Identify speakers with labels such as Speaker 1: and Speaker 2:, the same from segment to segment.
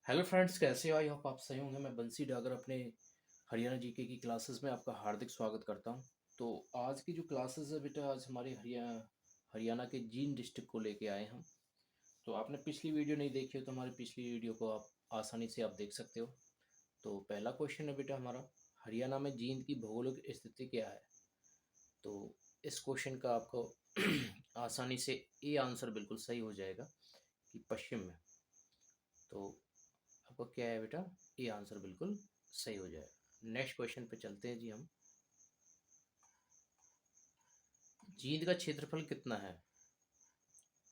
Speaker 1: Hello friends, कैसे हो? I hope आप सही होंगे। मैं बंसी डागर अपने हरियाणा जीके की क्लासेस में आपका हार्दिक स्वागत करता हूं। तो आज की जो क्लासेस है बेटा, आज हमारे हरियाणा के जींद डिस्ट्रिक्ट को लेके आए हम। तो आपने पिछली वीडियो नहीं देखी हो तो हमारी पिछली वीडियो को आप आसानी से आप देख सकते हो। तो पहला क्वेश्चन है बेटा हमारा, हरियाणा में जींद की भौगोलिक स्थिति क्या है? तो इस क्वेश्चन का आपको आसानी से ए आंसर बिल्कुल सही हो जाएगा कि पश्चिम में। तो आपको क्या है बेटा, ये आंसर बिल्कुल सही हो जाएगा। नेक्स्ट क्वेश्चन पे चलते हैं जी हम। जींद का क्षेत्रफल कितना है?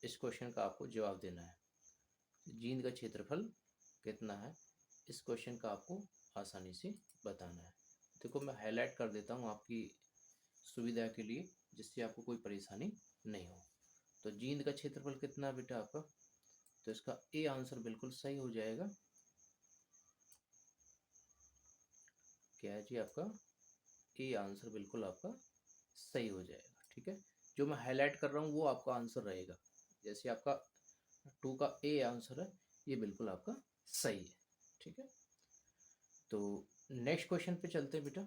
Speaker 1: इस क्वेश्चन का आपको जवाब देना है। जींद का क्षेत्रफल कितना है, इस क्वेश्चन का आपको आसानी से बताना है। देखो, मैं हाईलाइट कर देता हूँ आपकी सुविधा के लिए, जिससे आपको कोई परेशानी नहीं हो। तो जींद का क्षेत्रफल कितना है बेटा आपका? तो इसका ए आंसर बिल्कुल सही हो जाएगा। क्या है जी आपका? ए आंसर बिल्कुल आपका सही हो जाएगा। ठीक है, जो मैं हाईलाइट कर रहा हूँ वो आपका आंसर रहेगा। जैसे आपका टू का ए आंसर है, ये बिल्कुल आपका सही है। ठीक है, तो नेक्स्ट क्वेश्चन पे चलते हैं बेटा।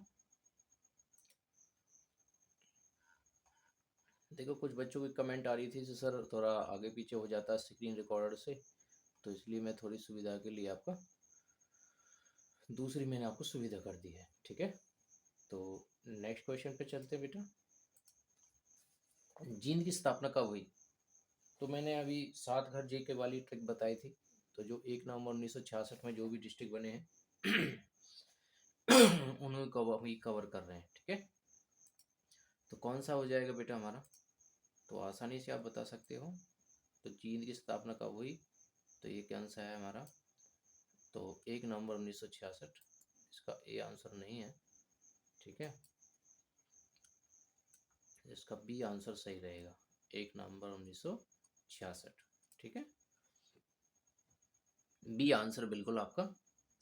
Speaker 1: देखो, कुछ बच्चों की कमेंट आ रही थी कि सर थोड़ा आगे पीछे हो जाता है स्क्रीन रिकॉर्डर से, तो इसलिए मैं थोड़ी सुविधा के लिए आपका दूसरी मैंने आपको सुविधा कर दी है। ठीक है, तो नेक्स्ट क्वेश्चन पे चलते हैं बेटा। जींद की स्थापना कब हुई? तो मैंने अभी सात घर जेके वाली ट्रिक बताई थी। तो जो 1 नवंबर 1966 में जो भी डिस्ट्रिक्ट बने हैं उन्हें कवर कर रहे हैं। ठीक है, तो कौन सा हो जाएगा बेटा हमारा? तो आसानी से आप बता सकते हो। तो चीन की स्थापना कब हुई? तो ये कौन सा है हमारा? तो 1 नवंबर 1966। इसका ए आंसर नहीं है। ठीक है, इसका बी आंसर सही रहेगा, 1 नवंबर 1966। ठीक है, बी आंसर बिल्कुल आपका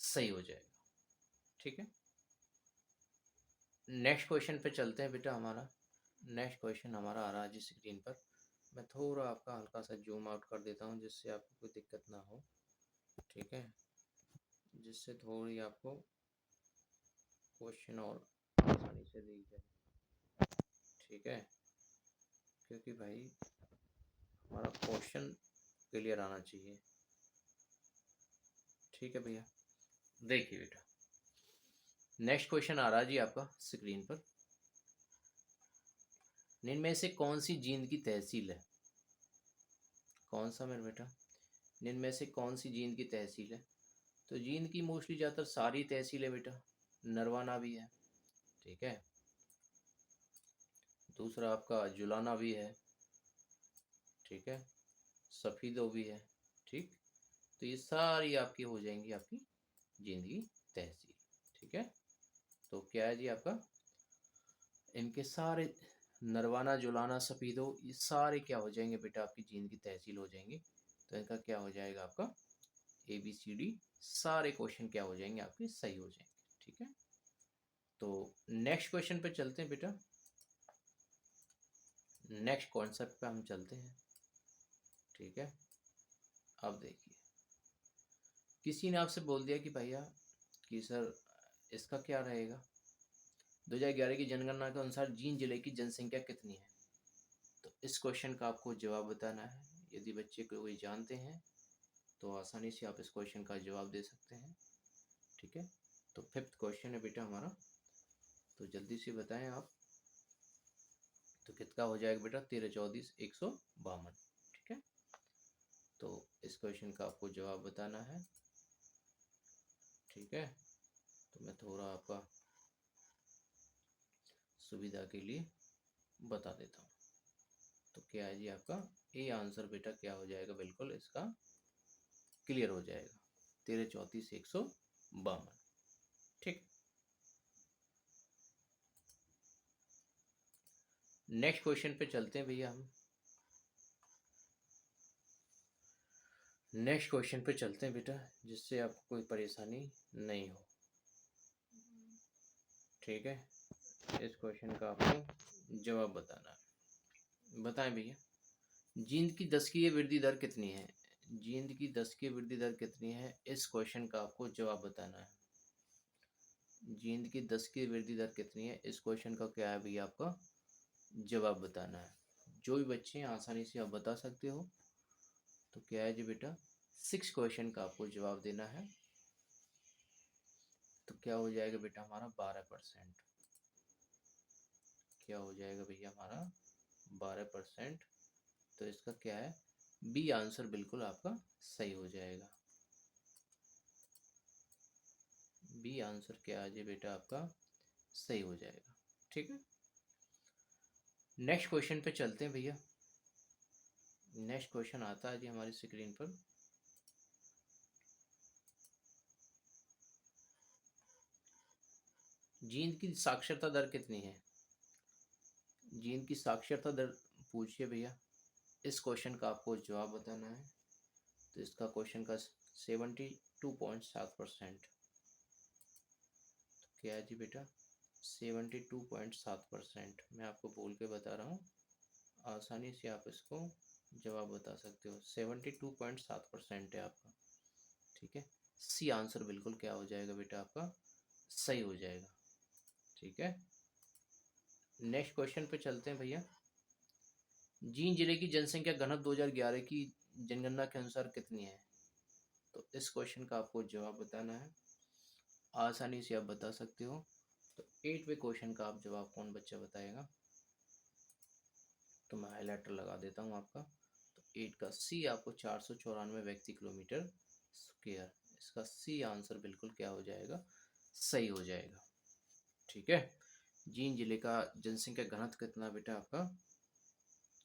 Speaker 1: सही हो जाएगा। ठीक है, नेक्स्ट क्वेश्चन पे चलते हैं बेटा हमारा। नेक्स्ट क्वेश्चन हमारा आ रहा है जी स्क्रीन पर। मैं थोड़ा आपका हल्का सा जूम आउट कर देता हूँ, जिससे आपको कोई दिक्कत ना हो। ठीक है, जिससे थोड़ी आपको क्वेश्चन और आसानी से दिख जाए। ठीक है, क्योंकि भाई हमारा क्वेश्चन क्लियर आना चाहिए। ठीक है भैया, देखिए बेटा, नेक्स्ट क्वेश्चन आ रहा है जी आपका स्क्रीन पर। इनमें से कौन सी जींद की तहसील है? कौन सा मेरे बेटा, इनमें से कौन सी जींद की तहसील है? तो जींद की मोस्टली ज़्यादातर सारी तहसील है बेटा। नरवाना भी है। ठीक है, दूसरा आपका जुलाना भी है। ठीक है, सफ़ीदो भी है। ठीक, तो ये सारी आपकी हो जाएंगी आपकी जींद की तहसील। ठीक है, तो क्या है जी आपका, इनके सारे नरवाना जुलाना सफ़ीदो ये सारे क्या हो जाएंगे बेटा, आपकी जींद की तहसील हो जाएंगे। तो इनका क्या हो जाएगा आपका, ए बी सी डी सारे क्वेश्चन क्या हो जाएंगे आपके सही हो जाएंगे। ठीक है, तो नेक्स्ट क्वेश्चन पे चलते हैं बेटा। नेक्स्ट कॉन्सेप्ट पे हम चलते हैं। ठीक है, अब देखिए, किसी ने आपसे बोल दिया कि भैया कि सर इसका क्या रहेगा, 2011 की जनगणना के अनुसार जींद जिले की जनसंख्या कितनी है? तो इस क्वेश्चन का आपको जवाब बताना है। यदि बच्चे को कोई जानते हैं तो आसानी से आप इस क्वेश्चन का जवाब दे सकते हैं। ठीक है, तो फिफ्थ क्वेश्चन है बेटा हमारा, तो जल्दी से बताएं आप। तो कितना हो जाएगा बेटा, 13 14 152। ठीक है, तो इस क्वेश्चन का आपको जवाब बताना है। ठीक है, तो मैं थोड़ा आपका सुविधा के लिए बता देता हूँ। तो क्या है जी आपका ए आंसर बेटा क्या हो जाएगा, बिल्कुल इसका क्लियर हो जाएगा, 13 34 152। ठीक, नेक्स्ट क्वेश्चन पे चलते हैं भैया हम। नेक्स्ट क्वेश्चन पे चलते हैं बेटा, जिससे आपको कोई परेशानी नहीं हो। ठीक है, इस क्वेश्चन का आपको जवाब बताना है। बताएं भैया, जींद की दशकीय वृद्धि दर कितनी है? जींद की 10 की वृद्धि दर कितनी है, इस क्वेश्चन का आपको जवाब बताना है। जींद की 10 की वृद्धि दर कितनी है, इस क्वेश्चन का क्या है भैया, आपका जवाब बताना है। जो भी बच्चे हैं आसानी से आप बता सकते हो। तो क्या है जी बेटा, 6 क्वेश्चन का आपको जवाब देना है। तो क्या हो जाएगा बेटा हमारा 12%। क्या हो जाएगा भैया हमारा 12%। तो इसका क्या है, बी आंसर बिल्कुल आपका सही हो जाएगा। बी आंसर क्या है जी बेटा, आपका सही हो जाएगा। ठीक है, नेक्स्ट क्वेश्चन पे चलते हैं भैया। नेक्स्ट क्वेश्चन आता है जी हमारी स्क्रीन पर। जींद की साक्षरता दर कितनी है, जींद की साक्षरता दर पूछिए भैया। इस क्वेश्चन का आपको जवाब बताना है। तो इसका क्वेश्चन का 72.7%। क्या है जी बेटा, 72.7%। मैं आपको बोल के बता रहा हूँ, आसानी से आप इसको जवाब बता सकते हो। 72.7% है आपका। ठीक है, सी आंसर बिल्कुल क्या हो जाएगा बेटा, आपका सही हो जाएगा। ठीक है, नेक्स्ट क्वेश्चन पे चलते हैं भैया। जींद जिले की जनसंख्या घनत्व 2011 की जनगणना के अनुसार कितनी है। तो इस क्वेश्चन का आपको जवाब बताना है। आसानी से आप बता सकते हो। तो 8वें क्वेश्चन का आप जवाब कौन बच्चा बताएगा। तो मैं हाईलाइटर लगा देता हूँ आपका। तो 8 का सी आपको 494 व्यक्ति किलोमीटर स्क्वायर। इसका सी आंसर बिल्कुल क्या हो जाएगा, सही हो जाएगा। ठीक है, जींद जिले का जनसंख्या घनत्व कितना बेटा आपका,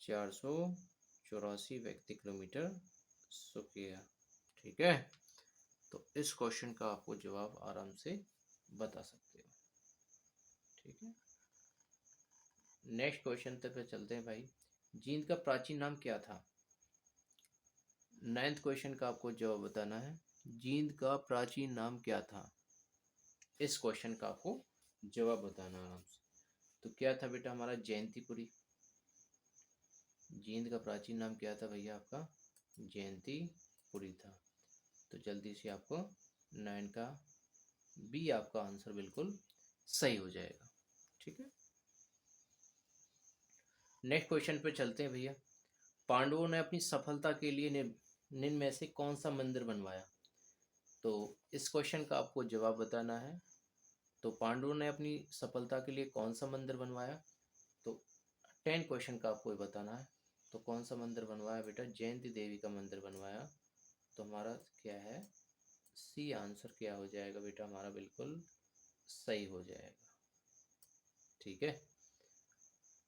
Speaker 1: 484 व्यक्ति किलोमीटर स्क्वायर। ठीक है, तो इस क्वेश्चन का आपको जवाब आराम से बता सकते हो। ठीक है, नेक्स्ट क्वेश्चन तक पे चलते हैं भाई। जींद का प्राचीन नाम क्या था। 9th क्वेश्चन का आपको जवाब बताना है। जींद का प्राचीन नाम क्या था, इस क्वेश्चन का आपको जवाब बताना आराम से। तो क्या था बेटा हमारा, जयंतीपुरी। जींद का प्राचीन नाम क्या था भैया आपका, जयंतीपुरी था। तो जल्दी से आपको 9 का बी आपका आंसर बिल्कुल सही हो जाएगा। ठीक है, नेक्स्ट क्वेश्चन पे चलते हैं भैया। पांडवों ने अपनी सफलता के लिए निम्न में से कौन सा मंदिर बनवाया। तो इस क्वेश्चन का आपको जवाब बताना है। तो पांडवों ने अपनी सफलता के लिए कौन सा मंदिर बनवाया। तो 10 क्वेश्चन का आपको बताना है। तो कौन सा मंदिर बनवाया बेटा, जयंती देवी का मंदिर बनवाया। तो हमारा क्या है, सी आंसर क्या हो जाएगा बेटा हमारा, बिल्कुल सही हो जाएगा। ठीक है,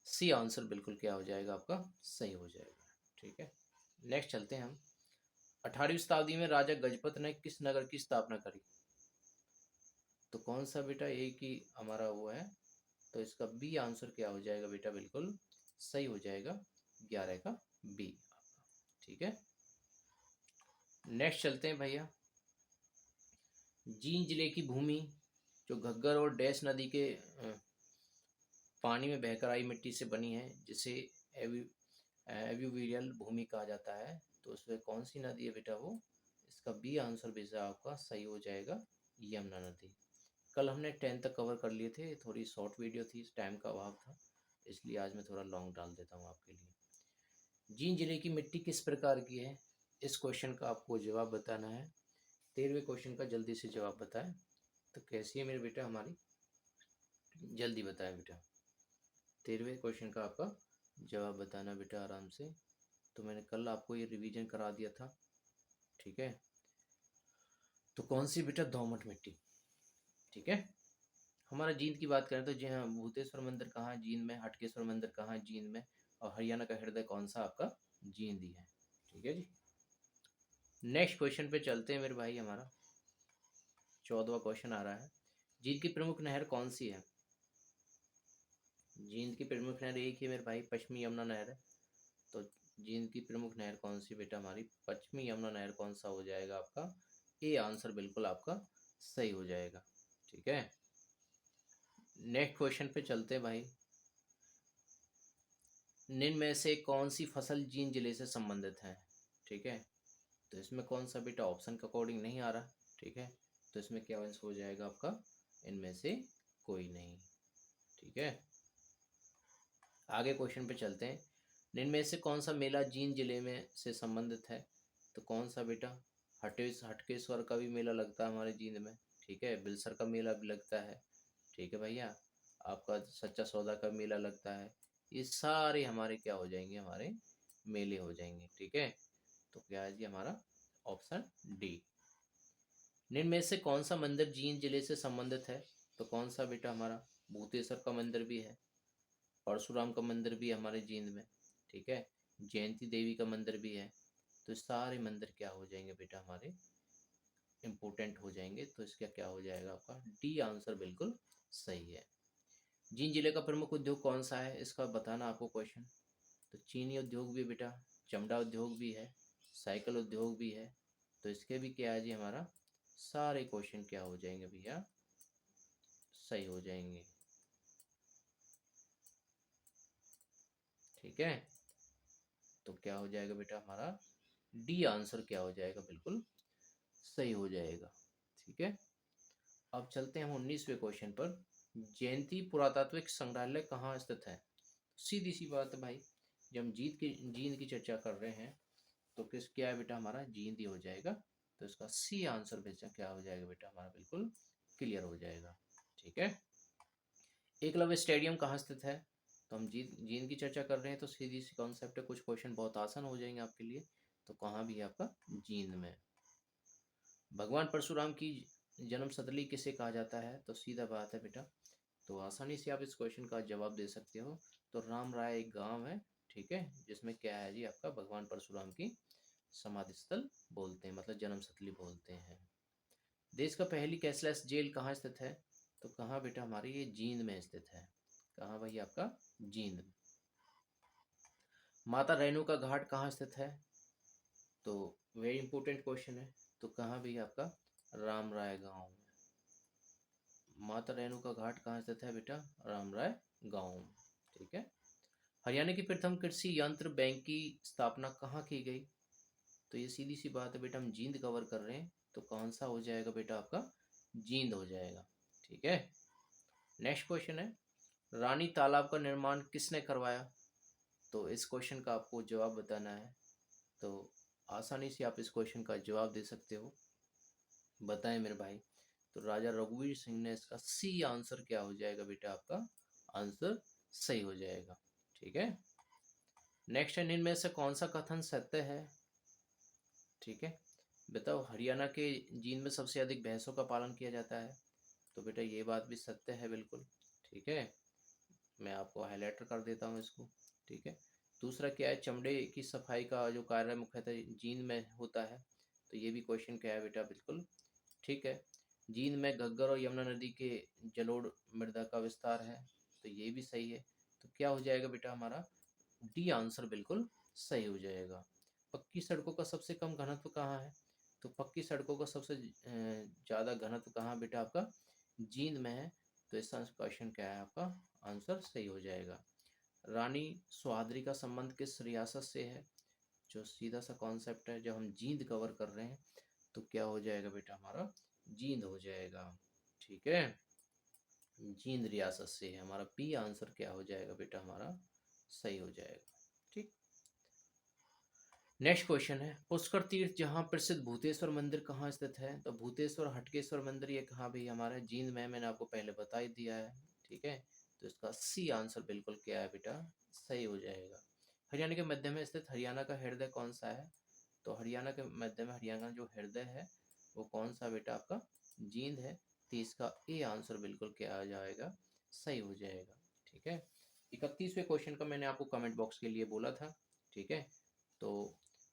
Speaker 1: सी आंसर बिल्कुल क्या हो जाएगा, आपका सही हो जाएगा। ठीक है, नेक्स्ट चलते हैं हम। 18वीं शताब्दी में राजा गजपत ने किस नगर की स्थापना करी। तो कौन सा बेटा, एक ही हमारा वो है। तो इसका बी आंसर क्या हो जाएगा बेटा, बिल्कुल सही हो जाएगा, 11 का बी आपका। ठीक है, नेक्स्ट चलते हैं भैया। जींद जिले की भूमि जो घग्गर और डैश नदी के पानी में बहकर आई मिट्टी से बनी है, जिसे एव्यूवियल भूमि कहा जाता है। तो उसमें कौन सी नदी है बेटा, वो इसका बी आंसर बेटा आपका सही हो जाएगा, यमुना नदी। कल हमने 10 तक कवर कर लिए थे, थोड़ी शॉर्ट वीडियो थी, टाइम का अभाव था, इसलिए आज मैं थोड़ा लॉन्ग डाल देता हूँ आपके लिए। जींद जिले की मिट्टी किस प्रकार की है, इस क्वेश्चन का आपको जवाब बताना है। 13वें क्वेश्चन का जल्दी से जवाब बताएं। तो कैसी है मेरे बेटा हमारी, जल्दी बताएं बेटा। 13वें क्वेश्चन का आपका जवाब बताना बेटा आराम से। तो मैंने कल आपको ये रिवीजन करा दिया था। ठीक है, तो कौन सी बेटा, दोमट मिट्टी। ठीक है, हमारा जींद की बात करें तो जी हाँ, भूतेश्वर मंदिर कहाँ है, जींद में। हटकेश्वर मंदिर कहाँ है, जींद में। और हरियाणा का हृदय कौन सा, आपका जींद ही है। ठीक है जी, नेक्स्ट क्वेश्चन पे चलते हैं मेरे भाई। हमारा 14वां क्वेश्चन आ रहा है। जींद की प्रमुख नहर कौन सी है। जींद की प्रमुख नहर एक ही मेरे भाई, पश्चिमी यमुना नहर है। तो जींद की प्रमुख नहर कौन सी बेटा हमारी, पश्चिमी यमुना नहर कौन सा हो जाएगा आपका, ए आंसर बिल्कुल आपका सही हो जाएगा। ठीक है, नेक्स्ट क्वेश्चन पे चलते हैं भाई। निम्न में से कौन सी फसल जींद जिले से संबंधित है। ठीक है, तो इसमें कौन सा बेटा ऑप्शन के अकॉर्डिंग नहीं आ रहा, ठीक है। तो इसमें क्या आंसर हो जाएगा आपका, इनमें से कोई नहीं, ठीक है। आगे क्वेश्चन पे चलते हैं। इनमें से कौन सा मेला जींद जिले में से संबंधित है? तो कौन सा बेटा, हटकेश्वर का भी मेला लगता है हमारे जींद में, ठीक है। बिलसर का मेला भी लगता है, ठीक है भैया। आपका सच्चा सौदा का मेला लगता है। ये सारे हमारे क्या हो जाएंगे, हमारे मेले हो जाएंगे, ठीक है। तो क्या है जी हमारा ऑप्शन डी। निम्न में से कौन सा मंदिर जींद जिले से संबंधित है? तो कौन सा बेटा हमारा, भूतेश्वर का मंदिर भी है, परशुराम का मंदिर भी है हमारे जींद में, ठीक है। जयंती देवी का मंदिर भी है। तो सारे मंदिर क्या हो जाएंगे बेटा, हमारे इम्पोर्टेंट हो जाएंगे। तो इसका क्या हो जाएगा आपका डी आंसर बिल्कुल सही है। जींद जिले का प्रमुख उद्योग कौन सा है, इसका बताना आपको क्वेश्चन। तो चीनी उद्योग भी बेटा, चमड़ा उद्योग भी है, साइकिल उद्योग भी है। तो इसके भी क्या है जी हमारा, सारे क्वेश्चन क्या हो जाएंगे भैया, सही हो जाएंगे, ठीक है। तो क्या हो जाएगा बेटा हमारा डी आंसर क्या हो जाएगा, बिल्कुल सही हो जाएगा, ठीक है। अब चलते हैं हम 19वें क्वेश्चन पर। जयंती पुरातात्विक संग्रहालय कहाँ स्थित है? सीधी सी बात है भाई, जब हम जींद की चर्चा कर रहे हैं तो किस क्या है बेटा, हमारा जींद ही हो जाएगा। तो इसका सी आंसर बेटा क्या हो जाएगा बेटा, हमारा बिल्कुल क्लियर हो जाएगा, ठीक है। एकलव्य स्टेडियम कहाँ स्थित है? तो हम जींद की चर्चा कर रहे हैं तो सीधी सी कॉन्सेप्ट है, कुछ क्वेश्चन बहुत आसान हो जाएंगे आपके लिए। तो कहाँ भी है आपका, जींद में। भगवान परशुराम की जन्म स्थली किसे कहा जाता है? तो सीधा बात है बेटा, तो आसानी से आप इस क्वेश्चन का जवाब दे सकते हो। तो राम राय एक गांव है, ठीक है, जिसमें क्या है जी आपका भगवान परशुराम की समाधि स्थल बोलते हैं, मतलब जन्म स्थली बोलते हैं। देश का पहली कैशलेस जेल कहाँ स्थित है? तो कहाँ बेटा, हमारी ये जींद में स्थित है। कहाँ भाई आपका, जींद में। माता रेणु का घाट कहाँ स्थित है? तो वेरी इंपॉर्टेंट क्वेश्चन है। तो कहाँ भी आपका, राम राय गांव में। माता रेणु का घाट कहाँ स्थित है बेटा, राम राय गांव में, ठीक है। हरियाणा की प्रथम कृषि यंत्र बैंक की स्थापना कहाँ की गई? तो ये सीधी सी बात है बेटा, हम जींद कवर कर रहे हैं तो कौन सा हो जाएगा बेटा आपका, जींद हो जाएगा, ठीक है। नेक्स्ट क्वेश्चन है, रानी तालाब का निर्माण किसने करवाया? तो इस क्वेश्चन का आपको जवाब बताना है। तो आसानी से आप इस क्वेश्चन का जवाब दे सकते हो, बताएं मेरे भाई। तो राजा रघुवीर सिंह ने, इसका सी आंसर क्या हो जाएगा बेटा, आपका आंसर सही हो जाएगा, ठीक है। नेक्स्ट है, इनमें से कौन सा कथन सत्य है? ठीक है, बताओ। हरियाणा के जींद में सबसे अधिक भैंसों का पालन किया जाता है। तो बेटा ये बात भी सत्य है बिल्कुल, ठीक है। मैं आपको हाईलाइटर कर देता हूँ इसको, ठीक है। दूसरा क्या है, चमड़े की सफाई का जो कार्य मुख्यतः जींद में होता है। तो ये भी क्वेश्चन क्या है बेटा, बिल्कुल ठीक है। जींद में घग्गर और यमुना नदी के जलोढ़ मृदा का विस्तार है। तो ये भी सही है। तो क्या हो जाएगा बेटा, हमारा डी आंसर बिल्कुल सही हो जाएगा। पक्की सड़कों का सबसे कम घनत्व कहाँ है? तो पक्की सड़कों का सबसे ज़्यादा घनत्व कहाँ बेटा, आपका जींद में है। तो इसका क्वेश्चन क्या है, आपका आंसर सही हो जाएगा। रानी सुहाद्री का संबंध किस रियासत से है? जो सीधा सा कॉन्सेप्ट है, जब हम जींद कवर कर रहे हैं तो क्या हो जाएगा बेटा, हमारा जींद हो जाएगा, ठीक है। जींद रियासत से है, हमारा बी आंसर क्या हो जाएगा बेटा, हमारा सही हो जाएगा, ठीक। नेक्स्ट क्वेश्चन है, पुष्कर तीर्थ जहाँ प्रसिद्ध भूतेश्वर मंदिर कहाँ स्थित है? तो भूतेश्वर हटकेश्वर मंदिर ये कहाँ भी हमारा जींद में, मैंने आपको पहले बता ही दिया है, ठीक है। तो इसका सी आंसर बिल्कुल क्या है बेटा, सही हो जाएगा। हरियाणा के मध्य में स्थित हरियाणा का हृदय कौन सा है? तो हरियाणा के मध्य में हरियाणा जो हृदय है वो कौन सा बेटा, आपका जींद है। तो इसका ए आंसर बिल्कुल क्या आ जाएगा, सही हो जाएगा, ठीक है। 31वें क्वेश्चन का मैंने आपको कमेंट बॉक्स के लिए बोला था, ठीक है। तो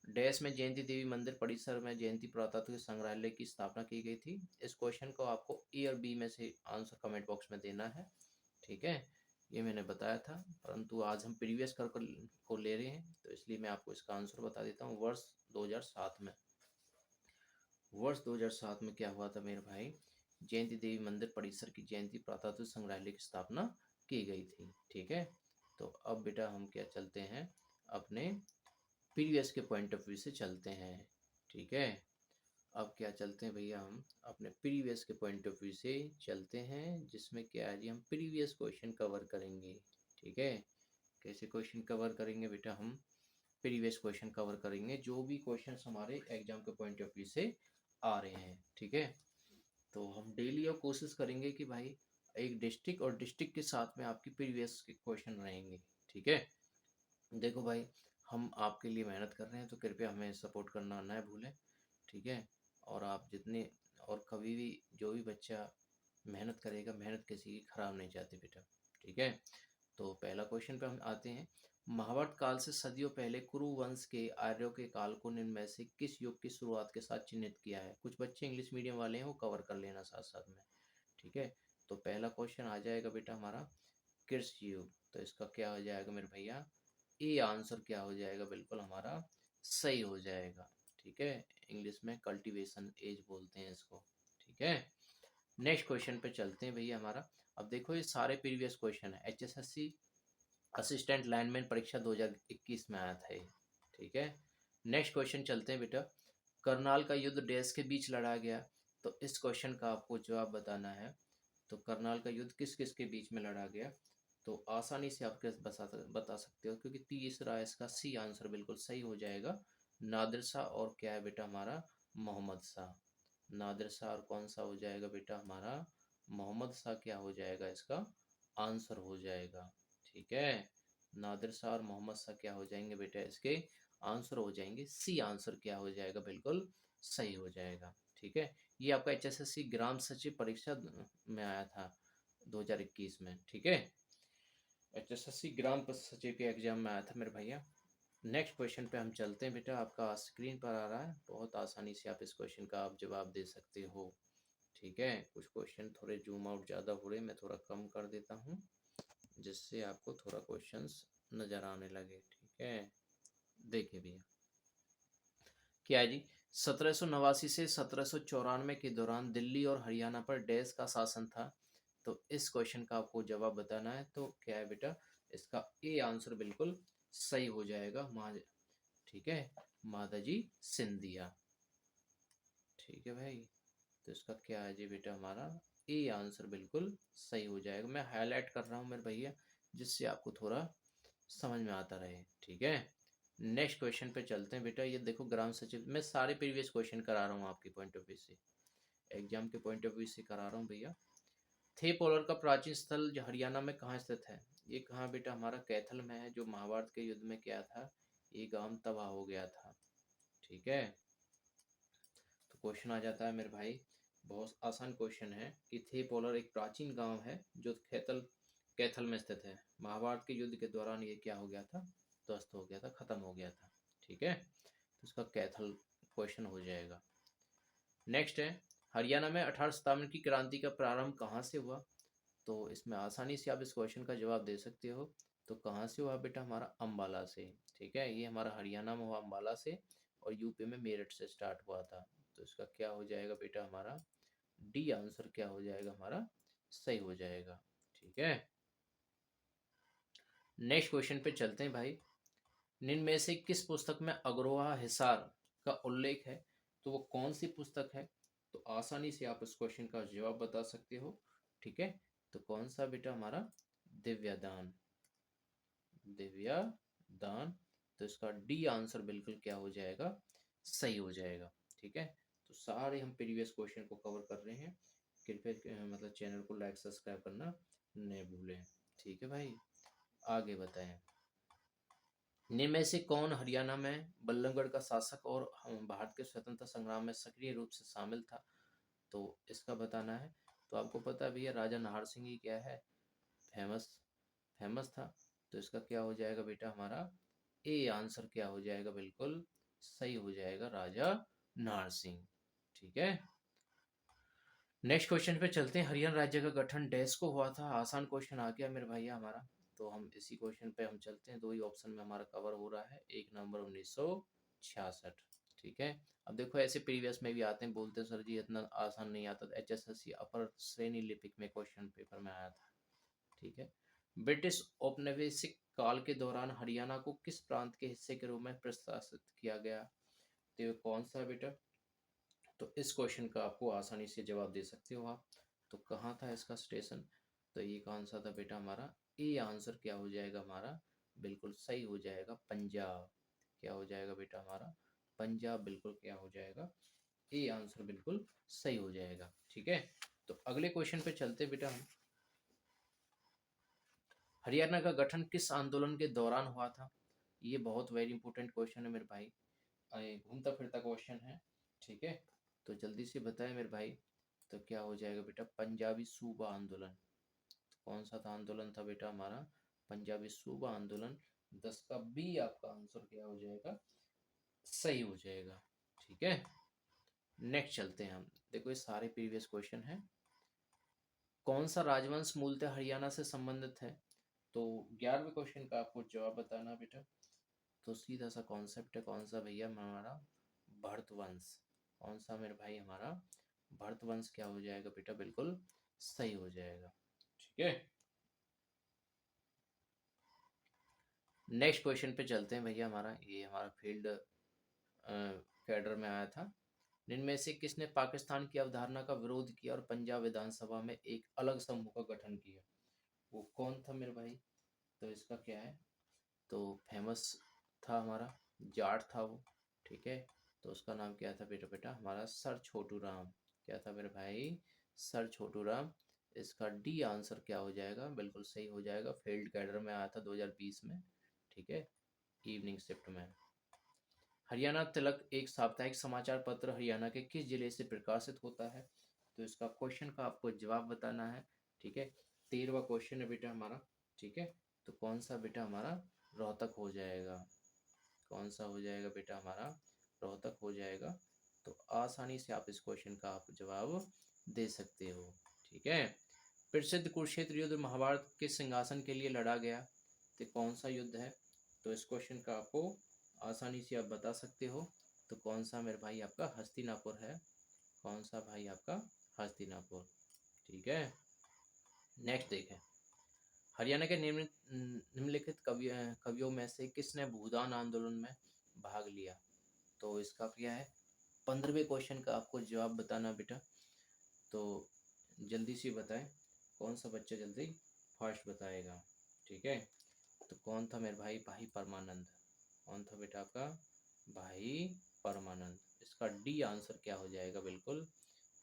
Speaker 1: डैश में जयंती देवी मंदिर परिसर में जयंती पुरातत्व संग्रहालय की स्थापना की गई थी। इस क्वेश्चन को आपको ए और बी में से आंसर कमेंट बॉक्स में देना है, ठीक है। ये मैंने बताया था, परंतु आज हम प्रीवियस कर को ले रहे हैं तो इसलिए मैं आपको इसका आंसर बता देता हूँ। वर्ष 2007 में, वर्ष 2007 में क्या हुआ था मेरे भाई, जयंती देवी मंदिर परिसर की जयंती पुरातत्व संग्रहालय की स्थापना की गई थी, ठीक है। तो अब बेटा हम क्या चलते हैं, अपने प्रीवियस के पॉइंट ऑफ व्यू से चलते हैं। ठीक है। अब क्या चलते हैं भैया, हम अपने प्रीवियस के पॉइंट ऑफ व्यू से चलते हैं, जिसमें क्या है जी, हम प्रीवियस क्वेश्चन कवर करेंगे। ठीक है। कैसे क्वेश्चन कवर करेंगे बेटा, हम प्रीवियस क्वेश्चन कवर करेंगे, जो भी क्वेश्चंस हमारे एग्जाम के पॉइंट ऑफ व्यू से आ रहे हैं। ठीक है। तो हम डेली और कोशिश करेंगे कि भाई एक डिस्ट्रिक्ट और डिस्ट्रिक्ट के साथ में आपकी प्रीवियस के क्वेश्चन रहेंगे। ठीक है। देखो भाई, हम आपके लिए मेहनत कर रहे हैं, तो कृपया हमें सपोर्ट करना ना भूलें। ठीक है। और आप जितने, और कभी भी जो भी बच्चा मेहनत करेगा, मेहनत किसी की खराब नहीं जाती बेटा। ठीक है। तो पहला क्वेश्चन पे हम आते हैं। महाभारत काल से सदियों पहले कुरु वंश के आर्यों के काल को निम्न में से किस युग की शुरुआत के साथ चिन्हित किया है? कुछ बच्चे इंग्लिश मीडियम वाले हैं, वो कवर कर लेना साथ साथ में। ठीक है। तो पहला क्वेश्चन आ जाएगा बेटा हमारा कृषि युग। तो इसका क्या हो जाएगा मेरे भैया, ए आंसर क्या हो जाएगा, बिल्कुल हमारा सही हो जाएगा। ठीक है। इंग्लिश में कल्टीवेशन एज बोलते हैं इसको। ठीक है। नेक्स्ट क्वेश्चन पे चलते हैं भैया हमारा। अब देखो ये सारे प्रीवियस क्वेश्चन है, HSSC असिस्टेंट लाइनमैन परीक्षा 2021 में आया था ये। ठीक है। नेक्स्ट क्वेश्चन चलते हैं बेटा। करनाल का युद्ध डैश के बीच लड़ा गया? तो इस क्वेश्चन का आपको जवाब बताना है। तो करनाल का युद्ध किस किस के बीच में लड़ा गया? तो आसानी से आप कैसे बता सकते हो, क्योंकि तीसरा इसका सी आंसर बिल्कुल सही हो जाएगा, नादिर शाह और क्या है बेटा हमारा, मोहम्मद शाह। नादिर शाह और कौन सा हो जाएगा बेटा हमारा, मोहम्मद शाह क्या हो जाएगा, इसका आंसर हो जाएगा। ठीक है। नादिर शाह और मोहम्मद शाह क्या हो जाएंगे बेटा, इसके आंसर हो जाएंगे। सी आंसर क्या हो जाएगा, बिल्कुल सही हो जाएगा। ठीक है। ये आपका HSSC ग्राम सचिव परीक्षा में आया था 2021 में। ठीक है। HSSC ग्राम सचिव के एग्जाम में आया था मेरे भैया। नेक्स्ट क्वेश्चन पे हम चलते हैं बेटा, आपका स्क्रीन पर आ रहा है, बहुत आसानी से आप इस क्वेश्चन का आप जवाब दे सकते हो। ठीक है। कुछ क्वेश्चन थोड़े जूम आउट ज़्यादा हो रहे, मैं थोड़ा कम कर देता हूँ, जिससे आपको थोड़ा क्वेश्चंस नज़र आने लगे। ठीक है। देखिए भैया, क्या है जी, 1789 से 1794 के दौरान दिल्ली और हरियाणा पर डैश का शासन था? तो इस क्वेश्चन का आपको जवाब बताना है। तो क्या है बेटा, इसका ए आंसर बिल्कुल सही हो जाएगा। ठीक है, माताजी सिंधिया। ठीक है भाई। तो इसका क्या है जी बेटा, हमारा ए आंसर बिल्कुल सही हो जाएगा। मैं हाईलाइट कर रहा हूँ मेरे भैया, जिससे आपको थोड़ा समझ में आता रहे। ठीक है। नेक्स्ट क्वेश्चन पे चलते हैं बेटा। ये देखो ग्राम सचिव, मैं सारे प्रीवियस क्वेश्चन करा रहा हूँ आपके पॉइंट ऑफ व्यू से, एग्जाम के पॉइंट ऑफ व्यू से करा रहा हूँ भैया। थे पोलर का प्राचीन स्थल जो हरियाणा में कहाँ स्थित है? ये कहाँ बेटा, हमारा कैथल में है, जो महाभारत के युद्ध में क्या था, ये गांव तबाह हो गया था। ठीक है। तो क्वेश्चन आ जाता है मेरे भाई, बहुत आसान क्वेश्चन है कि थे पोलर एक प्राचीन गांव है जो कैथल कैथल में स्थित है। महाभारत के युद्ध के दौरान ये क्या हो गया था, ध्वस्त हो गया था, खत्म हो गया था। ठीक है। तो इसका कैथल क्वेश्चन हो जाएगा। नेक्स्ट है, हरियाणा में 1857 की क्रांति का प्रारंभ कहाँ से हुआ? तो इसमें आसानी से आप इस क्वेश्चन का जवाब दे सकते हो। तो कहाँ से हुआ बेटा, हमारा अम्बाला से। ठीक है। ये हमारा हरियाणा में हुआ अम्बाला से, और यूपी में मेरठ से स्टार्ट हुआ था। तो इसका क्या हो जाएगा बेटा, हमारा डी आंसर क्या हो जाएगा, हमारा सही हो जाएगा। ठीक है। नेक्स्ट क्वेश्चन पे चलते हैं भाई। निम्न में से किस पुस्तक में अग्रोहा हिसार का उल्लेख है? तो वो कौन सी पुस्तक है? तो आसानी से आप इस क्वेश्चन का जवाब बता सकते हो। ठीक है। तो कौन सा बेटा, हमारा दिव्यादान। दिव्यादान। तो इसका डी आंसर बिल्कुल क्या हो जाएगा, सही हो जाएगा। ठीक है। तो सारे हम प्रीवियस क्वेश्चन को कवर कर रहे हैं, कृपया मतलब चैनल को लाइक सब्सक्राइब करना नहीं भूलें। ठीक है भाई, आगे बताएं। निम्न में से कौन हरियाणा में बल्लभगढ़ का शासक और भारत के स्वतंत्रता संग्राम में सक्रिय रूप से शामिल था? तो इसका बताना है। तो आपको पता है भैया, राजा नाहर सिंह ही क्या है, फेमस फेमस था। तो इसका क्या हो जाएगा बेटा, हमारा ए आंसर क्या हो जाएगा, बिल्कुल सही हो जाएगा, राजा नाहर सिंह। ठीक है। नेक्स्ट क्वेश्चन पे चलते हैं। हरियाणा राज्य का गठन डैश को हुआ था? आसान क्वेश्चन आ गया मेरे भैया हमारा। तो हम इसी क्वेश्चन पे हम चलते हैं, दो ही ऑप्शन में हमारा कवर हो रहा है, 1 नवंबर 1966। ठीक है। अब देखो ऐसे प्रीवियस में भी आते हैं, बोलते हैं सर जी इतना आसान नहीं आता। HSSC अपर श्रेणी लिपिक में क्वेश्चन पेपर में आया था। ठीक है। ब्रिटिश औपनिवेशिक काल के दौरान हरियाणा को किस प्रांत के हिस्से के रूप में प्रशासित किया गया? तो ये कौन सा है बेटा? तो इस क्वेश्चन का आपको आसानी से जवाब दे सकते हो आप। तो कहाँ था इसका स्टेशन? तो ये कौन सा था बेटा हमारा? ए आंसर क्या हो जाएगा हमारा? बिल्कुल सही हो जाएगा पंजाब। क्या हो जाएगा बेटा हमारा? पंजाब बिल्कुल क्या हो जाएगा? ए आंसर बिल्कुल सही हो जाएगा। ठीक है, तो अगले क्वेश्चन पे चलते बेटा हम। हरियाणा का गठन किस आंदोलन के दौरान हुआ था? ये बहुत वेरी इंपॉर्टेंट क्वेश्चन है मेरे भाई, घूमता फिरता क्वेश्चन है। ठीक है, तो जल्दी से बताएं मेरे भाई। तो क्या हो जाएगा बेटा? पंजाबी सूबा आंदोलन। कौन सा था आंदोलन था बेटा हमारा? पंजाबी सूबा आंदोलन। 10 का बी आपका आंसर क्या हो जाएगा? सही हो जाएगा। ठीक है, नेक्स्ट चलते हैं हम। देखो ये सारे प्रीवियस क्वेश्चन हैं। कौन सा राजवंश मूलतः हरियाणा से संबंधित है? तो 11वें क्वेश्चन का आपको जवाब बताना बेटा। तो सीधा सा कॉन्सेप्ट है, कौन सा भैया हमारा? भरतवंश। कौन सा मेरे भाई हमारा? भरतवंश क्या हो जाएगा बेटा? बिल्कुल सही हो जाएगा। ठीक है, नेक्स्ट क्वेश्चन पे चलते हैं भैया। हमारा ये हमारा फील्ड कैडर में आया था। इनमें से किसने पाकिस्तान की अवधारणा का विरोध किया और पंजाब विधानसभा में एक अलग समूह का गठन किया? वो कौन था मेरे भाई? तो इसका क्या है? तो फेमस था हमारा, जाट था वो। ठीक है, तो उसका नाम क्या था बेटा? बेटा हमारा सर छोटू राम। क्या था मेरे भाई? सर छोटू राम। इसका डी आंसर क्या हो जाएगा? बिल्कुल सही हो जाएगा। फील्ड कैडर में आया था 2020 में। ठीक है, इवनिंग शिफ्ट में। हरियाणा तिलक एक साप्ताहिक समाचार पत्र हरियाणा के किस जिले से प्रकाशित होता है? तो इसका क्वेश्चन का आपको जवाब बताना है। ठीक है, 13वां क्वेश्चन है बेटा हमारा। ठीक है, तो कौन सा बेटा हमारा? रोहतक हो जाएगा। कौन सा हो जाएगा बेटा हमारा? रोहतक हो जाएगा। तो आसानी से आप इस क्वेश्चन का आप जवाब दे सकते हो। ठीक है, प्रसिद्ध कुरुक्षेत्र युद्ध महाभारत के सिंहासन के लिए लड़ा गया, तो कौन सा युद्ध है? तो इस क्वेश्चन का आपको आसानी से आप बता सकते हो। तो कौन सा मेरे भाई आपका? हस्तिनापुर है। कौन सा भाई आपका? हस्तिनापुर। ठीक है, नेक्स्ट देखें। हरियाणा के निम्नलिखित कवियों में से किसने भूदान आंदोलन में भाग लिया? तो इसका क्या है? 15वें क्वेश्चन का आपको जवाब बताना बेटा। तो जल्दी से बताएं, कौन सा बच्चा जल्दी फर्स्ट बताएगा? ठीक है, तो कौन था मेरे भाई? भाई परमानंद। कौन था बेटा आपका? भाई परमानंद। इसका डी आंसर क्या हो जाएगा? बिल्कुल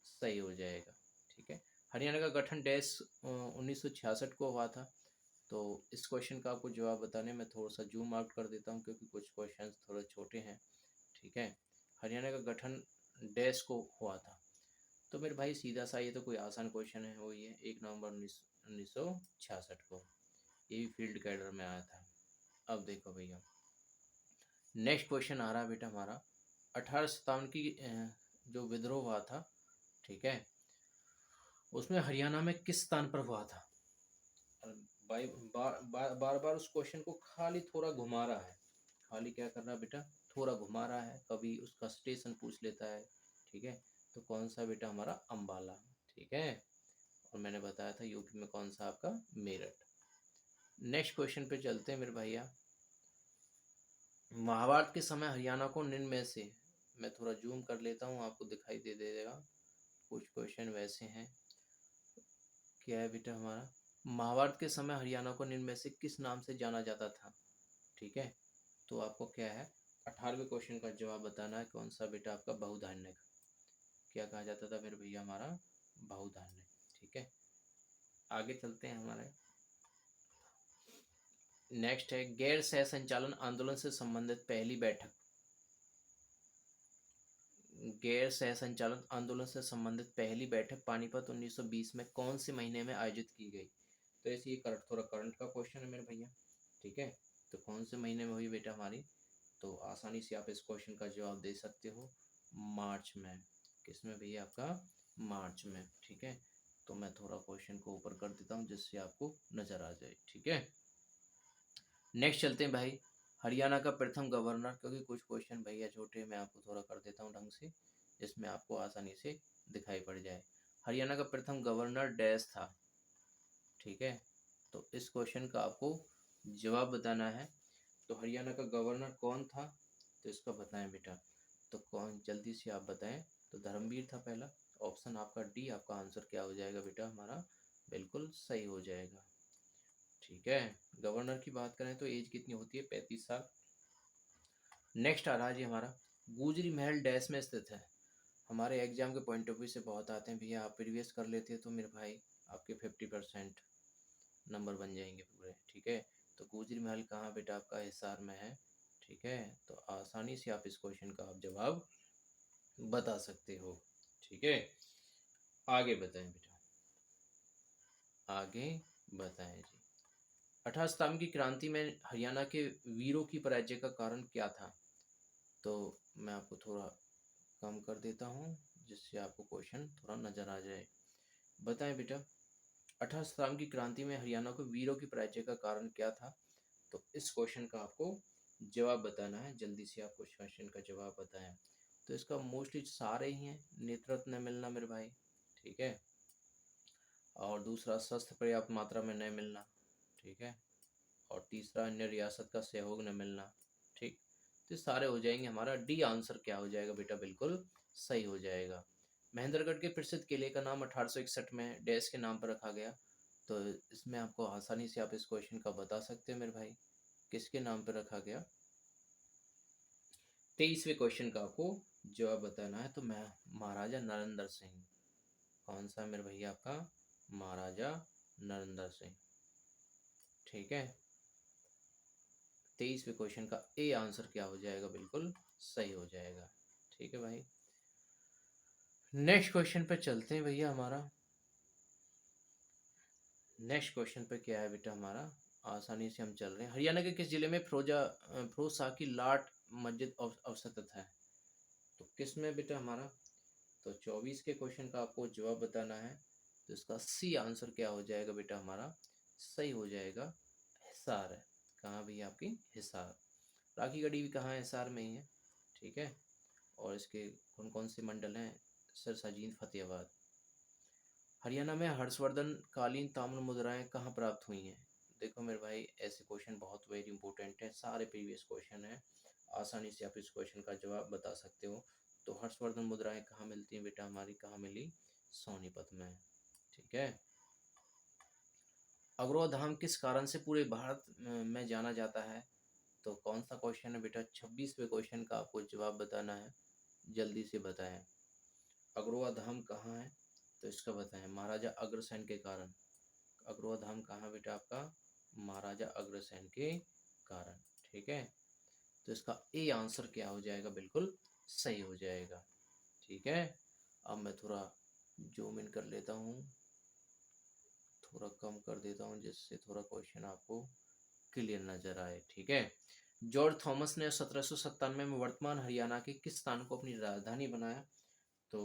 Speaker 1: सही हो जाएगा। ठीक है, हरियाणा का गठन डैश 1966 को हुआ था। तो इस क्वेश्चन का आपको जवाब बताने में थोड़ा सा जूम आउट कर देता हूँ क्योंकि कुछ क्वेश्चन थोड़े छोटे हैं। ठीक है, हरियाणा का गठन डैश को हुआ था। तो मेरे भाई सीधा सा, ये तो कोई आसान क्वेश्चन है, वो ये 1 नवंबर 1966 को। ये भी फील्ड कैडर में आया था। अब देखो भैया, नेक्स्ट क्वेश्चन आ रहा है बेटा हमारा। 1857 की जो विद्रोह हुआ था, ठीक है, उसमें हरियाणा में किस स्थान पर हुआ था? भाई बार बार उस क्वेश्चन को खाली थोड़ा घुमा रहा है। खाली क्या कर रहा है बेटा? थोड़ा घुमा रहा है, कभी उसका स्टेशन पूछ लेता है। ठीक है, तो कौन सा बेटा हमारा? अंबाला। ठीक है, और मैंने बताया था यूपी में कौन सा आपका? मेरठ। नेक्स्ट क्वेश्चन पे चलते हैं मेरे भैया। महाभारत के समय हरियाणा को निम्न में से, मैं थोड़ा जूम कर लेता हूँ, आपको दिखाई दे देगा। कुछ क्वेश्चन वैसे हैं। क्या है बेटा हमारा? महाभारत के समय हरियाणा को निम्न में से किस नाम से जाना जाता था? ठीक है, तो आपको क्या है? 18वें क्वेश्चन का जवाब बताना है। कौन सा बेटा आपका? बहुधान्य। क्या कहा जाता था मेरे भैया हमारा? बहुधान्य। ठीक है, आगे चलते हैं हमारे। नेक्स्ट है, गैर सह संचालन आंदोलन से संबंधित पहली बैठक। गैर सह संचालन आंदोलन से संबंधित पहली बैठक पानीपत 1920 में कौन से महीने में आयोजित की गई? तो ऐसे ये करंट, थोड़ा करंट का क्वेश्चन है मेरे भैया। ठीक है, तो कौन से महीने में हुई बेटा हमारी? तो आसानी से आप इस क्वेश्चन का जवाब दे सकते हो, मार्च में। किसमें भैया? आपका मार्च में। ठीक है, तो मैं थोड़ा क्वेश्चन को ऊपर कर देता हूँ जिससे आपको नजर आ जाए। ठीक है, नेक्स्ट चलते हैं भाई। हरियाणा का प्रथम गवर्नर, क्योंकि कुछ क्वेश्चन भैया छोटे, मैं आपको थोड़ा कर देता हूँ ढंग से जिसमें आपको आसानी से दिखाई पड़ जाए। हरियाणा का प्रथम गवर्नर डैश था। ठीक है, तो इस क्वेश्चन का आपको जवाब बताना है। तो हरियाणा का गवर्नर कौन था? तो इसका बताएं बेटा। तो कौन, जल्दी से आप बताएं। तो धर्मवीर था पहला। ऑप्शन आपका डी, आपका आंसर क्या हो जाएगा बेटा हमारा, बिल्कुल सही हो जाएगा। ठीक है। गवर्नर की बात करें तो एज कितनी होती है, 35 साल। नेक्स्ट आ रहा है जी हमारा, गुजरी महल डैश में स्थित है। हमारे एग्जाम के पॉइंट ऑफ व्यू से बहुत आते हैं भैया, आप प्रीवियस कर लेते तो मेरे भाई आपके 50% नंबर बन जाएंगे पूरे। ठीक है। तो गुजरी महल कहाँ बेटा, आपका हिसार में है। ठीक है। तो आसानी से आप इस क्वेश्चन का आप जवाब बता सकते हो। ठीक है। आगे बताएं बेटा, आगे बताएं जी। 18 स्तंभ की क्रांति में हरियाणा के वीरों की पराजय का कारण क्या था। तो मैं आपको थोड़ा कम कर देता हूँ जिससे आपको क्वेश्चन थोड़ा नज़र आ जाए। बताएं बेटा, 18 स्तंभ की क्रांति में हरियाणा को वीरों की पराजय का कारण क्या था। तो इस क्वेश्चन का आपको जवाब बताना है, जल्दी से आपको इस क्वेश्चन का जवाब बताएं। तो इसका मोस्टली सारे ही हैं, नेतृत्व न मिलना मेरे भाई। ठीक है। और दूसरा, शस्त्र पर्याप्त मात्रा में न मिलना। ठीक है। और तीसरा, अन्य रियासत का सहयोग न मिलना। ठीक। तो सारे हो जाएंगे, हमारा डी आंसर क्या हो जाएगा बेटा, बिल्कुल सही हो जाएगा। महेंद्रगढ़ के प्रसिद्ध किले का नाम 1861 में डैश के नाम पर रखा गया। तो इसमें आपको आसानी से आप इस क्वेश्चन का बता सकते हैं मेरे भाई, किसके नाम पर रखा गया। 23वें क्वेश्चन का आपको जवाब बताना है। तो मैं महाराजा नरेंद्र सिंह, कौन सा मेरे भैया आपका, महाराजा नरेंद्र सिंह। ठीक है। 23वें क्वेश्चन का ए आंसर क्या हो जाएगा, बिल्कुल सही हो जाएगा। ठीक है भाई। नेक्स्ट क्वेश्चन पे चलते हैं भैया हमारा। नेक्स्ट क्वेश्चन पे क्या है बेटा हमारा, आसानी से हम चल रहे हैं। हरियाणा के किस जिले में फिरोज शाह की लाट मस्जिद अवस्थित है। तो किस में बेटा हमारा, तो 24 के क्वेश्चन का आपको जवाब बताना है। तो इसका सी आंसर क्या हो जाएगा बेटा हमारा, सही हो जाएगा, हिसार है। कहाँ भैया, आपकी हिसार। राखी गढ़ी भी कहाँ है, हिसार में ही है। ठीक है। और इसके कौन कौन से मंडल हैं, सिरसा, जींद, फतेहाबाद। हरियाणा में हर्षवर्धन कालीन ताम्र मुद्राएं कहाँ प्राप्त हुई हैं। देखो मेरे भाई, ऐसे क्वेश्चन बहुत वेरी इंपॉर्टेंट है, सारे प्रीवियस क्वेश्चन है, आसानी से आप इस क्वेश्चन का जवाब बता सकते हो। तो हर्षवर्धन मुद्राएं कहाँ मिलती हैं बेटा हमारी, कहाँ मिली, सोनीपत में। ठीक है। अग्रवा धाम किस कारण से पूरे भारत में जाना जाता है। तो कौन सा क्वेश्चन है बेटा, 26वें क्वेश्चन का आपको जवाब बताना है, जल्दी से बताएं। अग्रवा धाम कहाँ है, तो इसका बताएं, महाराजा अग्रसेन के कारण। अग्रवा धाम कहाँ बेटा आपका, महाराजा अग्रसेन के कारण। ठीक है। तो इसका ए आंसर क्या हो जाएगा, बिल्कुल सही हो जाएगा। ठीक है। अब मैं थोड़ा जूम इन कर लेता हूँ, थोड़ा कम कर देता हूँ जिससे थोड़ा क्वेश्चन आपको क्लियर नजर आए। ठीक है। जॉर्ज थॉमस ने 1797 में वर्तमान हरियाणा के किस स्थान को अपनी राजधानी बनाया। तो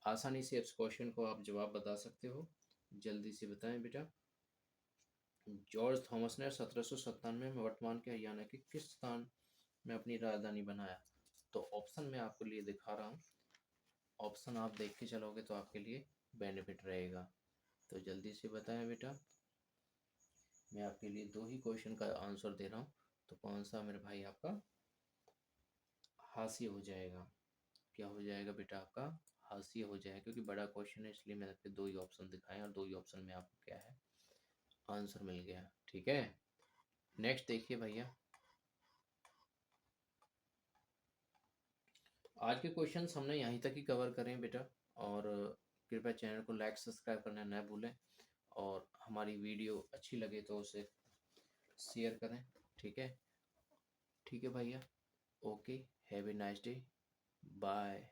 Speaker 1: आसानी से इस क्वेश्चन को आप जवाब बता सकते हो, जल्दी से बताएं बेटा। जॉर्ज थॉमस ने 1797 में वर्तमान के हरियाणा के किस स्थान में अपनी राजधानी बनाया। तो ऑप्शन में आपको लिए दिखा रहा हूँ, ऑप्शन आप देख के चलोगे तो आपके लिए बेनिफिट रहेगा। तो जल्दी से बताएं बेटा, मैं आपके लिए दो ही क्वेश्चन का आंसर दे रहा हूँ। तो कौन सा मेरे भाई आपका हासिल हो जाएगा, क्या हो जाएगा बेटा आपका, हासिल हो जाएगा, क्योंकि बड़ा क्वेश्चन है इसलिए मैंने आपके दो ही ऑप्शन दिखाए और दो ही ऑप्शन में आपको क्या है, आंसर मिल गया। ठीक है। नेक्स्ट देखिए भैया, आज के क्वेश्चंस हमने यहीं तक ही कवर करें बेटा। और कृपया चैनल को लाइक सब्सक्राइब करना न भूलें, और हमारी वीडियो अच्छी लगे तो उसे शेयर करें। ठीक है। ठीक है भैया, okay, have a nice day, bye.